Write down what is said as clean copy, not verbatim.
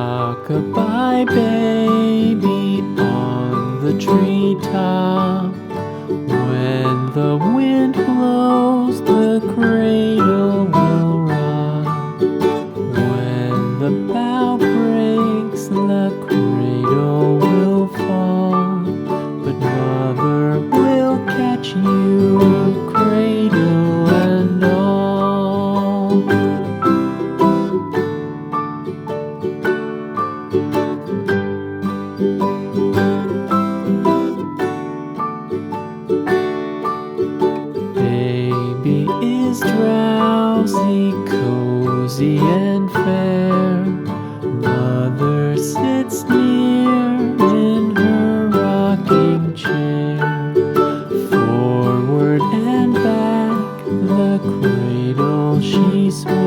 Rock-a-bye baby on the treetop. When the wind blows, the cradle will rock. When the bough breaks, the cradle will fall. But mother will catch you, cradle and all. Baby is drowsy, cozy and fair. Mother sits near in her rocking chair. Forward and back, the cradle she swings.